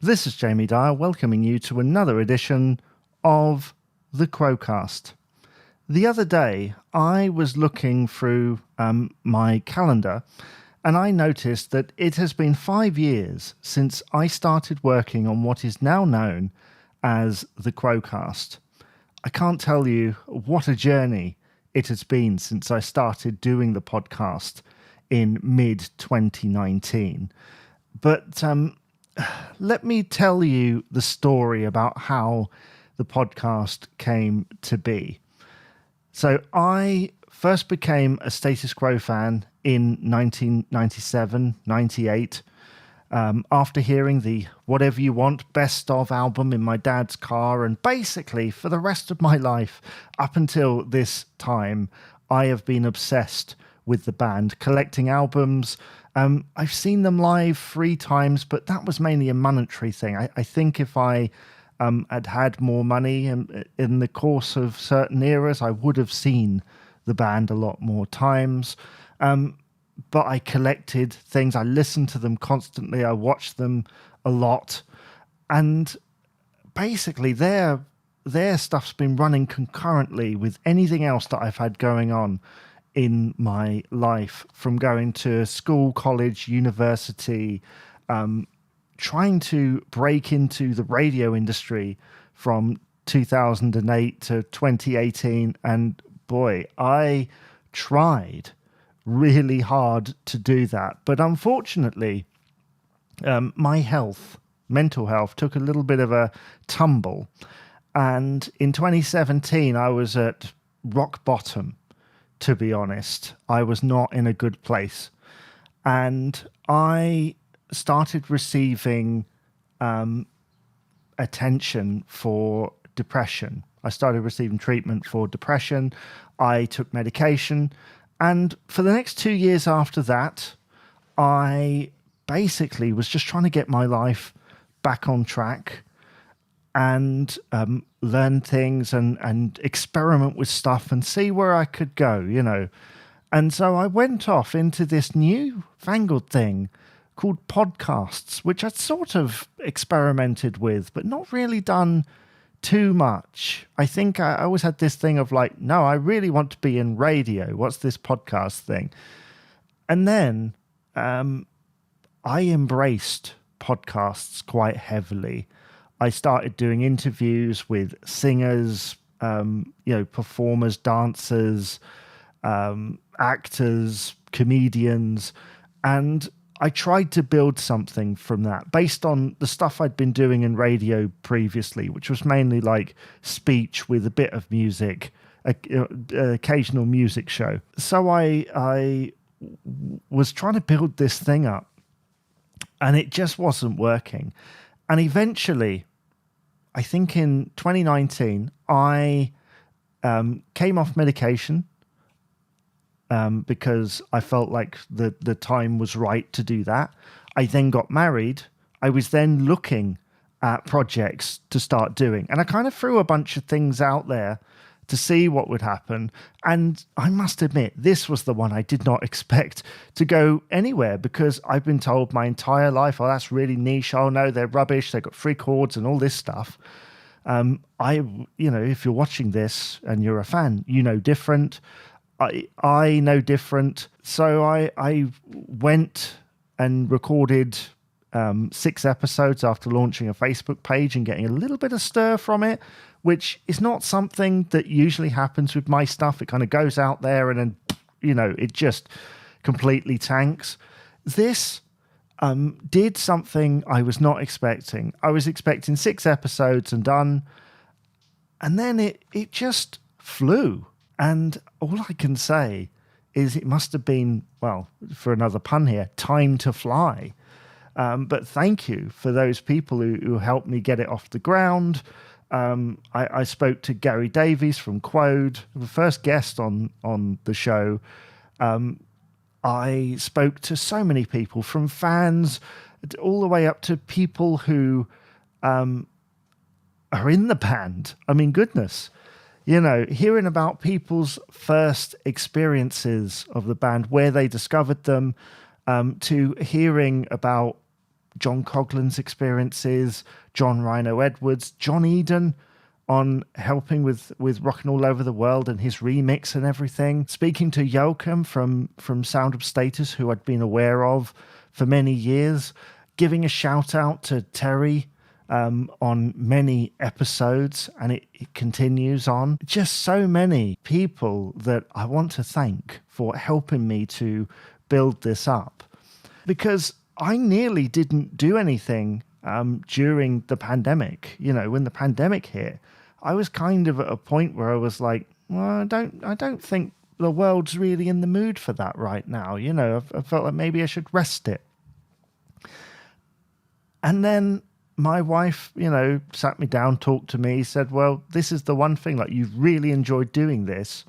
This is Jamie Dyer welcoming you to another edition of the Quo-Cast. The other day, I was looking through my calendar and I noticed that it has been 5 years since I started working on what is now known as the Quo-Cast. I can't tell you what a journey it has been since I started doing the podcast in mid-2019. But let me tell you the story about how the podcast came to be. So I first became a Status Quo fan in 1997, 98, after hearing the Whatever You Want Best Of album in my dad's car. And basically, for the rest of my life, up until this time, I have been obsessed with the band, collecting albums. I've seen them live 3 times, but that was mainly a monetary thing. I think if I had more money in the course of certain eras, I would have seen the band a lot more times. But I collected things. I listened to them constantly. I watched them a lot. And basically, their stuff's been running concurrently with anything else that I've had going on in my life, from going to school, college, university, trying to break into the radio industry from 2008 to 2018. And boy, I tried really hard to do that. But unfortunately, my mental health, took a little bit of a tumble. And in 2017, I was at rock bottom. To be honest, I was not in a good place. And I started receiving attention for depression. I started receiving treatment for depression. I took medication. And for the next 2 years after that, I basically was just trying to get my life back on track and learn things and experiment with stuff and see where I could go, you know. And so I went off into this new fangled thing called podcasts, which I'd sort of experimented with, but not really done too much. I think I always had this thing of like, no, I really want to be in radio. What's this podcast thing? And then I embraced podcasts quite heavily. I started doing interviews with singers, performers, dancers, actors, comedians, and I tried to build something from that based on the stuff I'd been doing in radio previously, which was mainly like speech with a bit of music, occasional music show. So I was trying to build this thing up, and it just wasn't working. And eventually, I think in 2019, I came off medication because I felt like the time was right to do that. I then got married. I was then looking at projects to start doing. And I kind of threw a bunch of things out there to see what would happen. And I must admit, this was the one I did not expect to go anywhere, because I've been told my entire life, oh, that's really niche. Oh, no, they're rubbish. They've got 3 chords and all this stuff. If you're watching this and you're a fan, you know different. I know different. So I went and recorded 6 episodes after launching a Facebook page and getting a little bit of stir from it, which is not something that usually happens with my stuff. It kind of goes out there and then, it just completely tanks. This did something I was not expecting. I was expecting 6 episodes and done. And then it just flew. And all I can say is it must have been, well, for another pun here, time to fly. But thank you for those people who helped me get it off the ground. I spoke to Gary Davies from Quode, the first guest on the show. I spoke to so many people, from fans all the way up to people who are in the band. I mean, goodness. Hearing about people's first experiences of the band, where they discovered them, to hearing about John Coughlin's experiences, John Rhino Edwards, John Eden on helping with Rockin' All Over the World and his remix and everything. Speaking to Joachim from Sound of Status, who I'd been aware of for many years. Giving a shout out to Terry on many episodes, and it continues on. Just so many people that I want to thank for helping me to build this up. Because I nearly didn't do anything during the pandemic. You know, when the pandemic hit, I was kind of at a point where I was like, well, I don't think the world's really in the mood for that right now. You know, I felt like maybe I should rest it. And then my wife, you know, sat me down, talked to me, said, well, this is the one thing, like, you've really enjoyed doing this.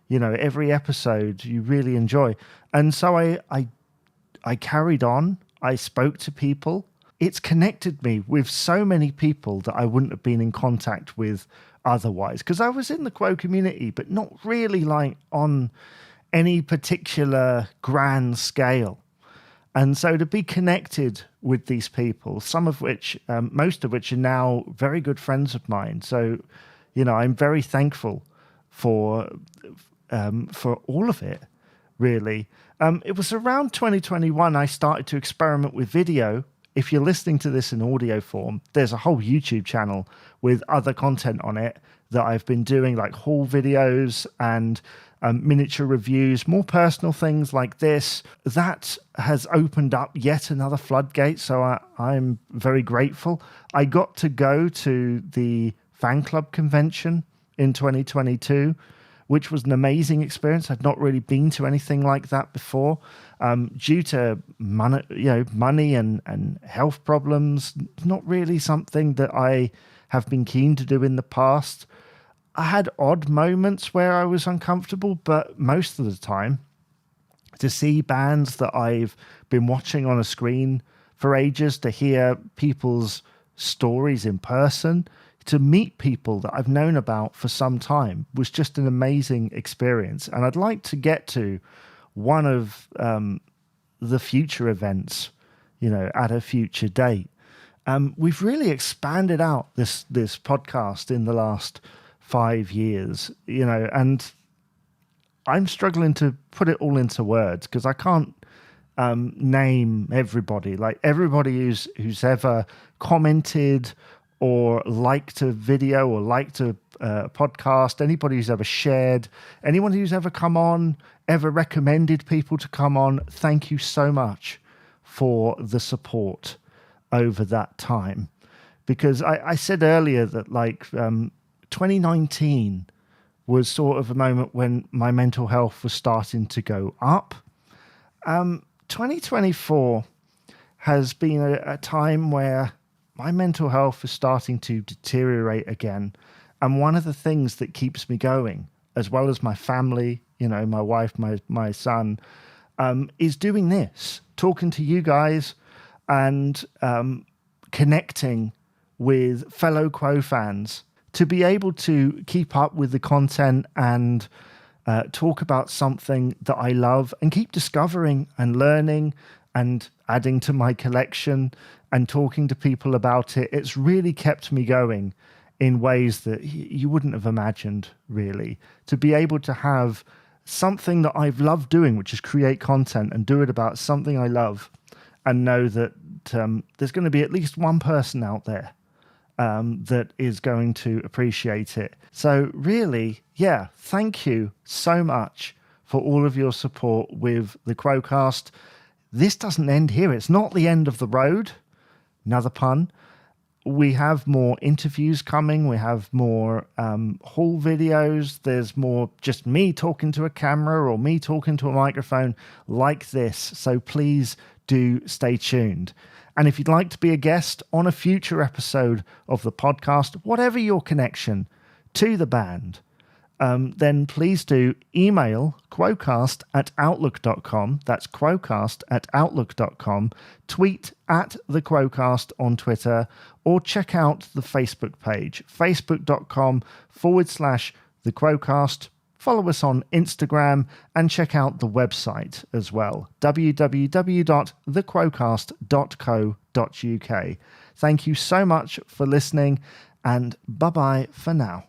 You know, every episode you really enjoy. And so I carried on. I spoke to people. It's connected me with so many people that I wouldn't have been in contact with otherwise. Because I was in the Quo community, but not really like on any particular grand scale. And so to be connected with these people, some of which, most of which are now very good friends of mine. So, you know, I'm very thankful for all of it, really. It was around 2021 I started to experiment with video. If you're listening to this in audio form, there's a whole YouTube channel with other content on it that I've been doing, like haul videos and miniature reviews, more personal things like this. That has opened up yet another floodgate, so I'm very grateful. I got to go to the fan club convention in 2022, which was an amazing experience. I'd not really been to anything like that before. Due to money and health problems, not really something that I have been keen to do in the past. I had odd moments where I was uncomfortable, but most of the time, to see bands that I've been watching on a screen for ages, to hear people's stories in person, to meet people that I've known about for some time was just an amazing experience. And I'd like to get to one of the future events, you know, at a future date. We've really expanded out this podcast in the last 5 years, you know, and I'm struggling to put it all into words because I can't name everybody. Like everybody who's ever commented or liked a video or liked a podcast, anybody who's ever shared, anyone who's ever come on, ever recommended people to come on, thank you so much for the support over that time. Because I said earlier that like 2019 was sort of a moment when my mental health was starting to go up. 2024 has been a time where my mental health is starting to deteriorate again. And one of the things that keeps me going, as well as my family, you know, my wife, my son, is doing this, talking to you guys and connecting with fellow Quo fans to be able to keep up with the content and talk about something that I love and keep discovering and learning and adding to my collection and talking to people about it. It's really kept me going in ways that you wouldn't have imagined, really. To be able to have something that I've loved doing, which is create content and do it about something I love, and know that there's going to be at least one person out there that is going to appreciate it. So really, yeah, thank you so much for all of your support with the Quo-Cast. This doesn't end here. It's not the end of the road. Another pun. We have more interviews coming. We have more haul videos. There's more just me talking to a camera or me talking to a microphone like this. So please do stay tuned. And if you'd like to be a guest on a future episode of the podcast, whatever your connection to the band, then please do email quocast@outlook.com. That's quocast@outlook.com. Tweet at the Quocast on Twitter, or check out the Facebook page, facebook.com/the Quocast. Follow us on Instagram and check out the website as well, www.thequocast.co.uk. Thank you so much for listening, and bye-bye for now.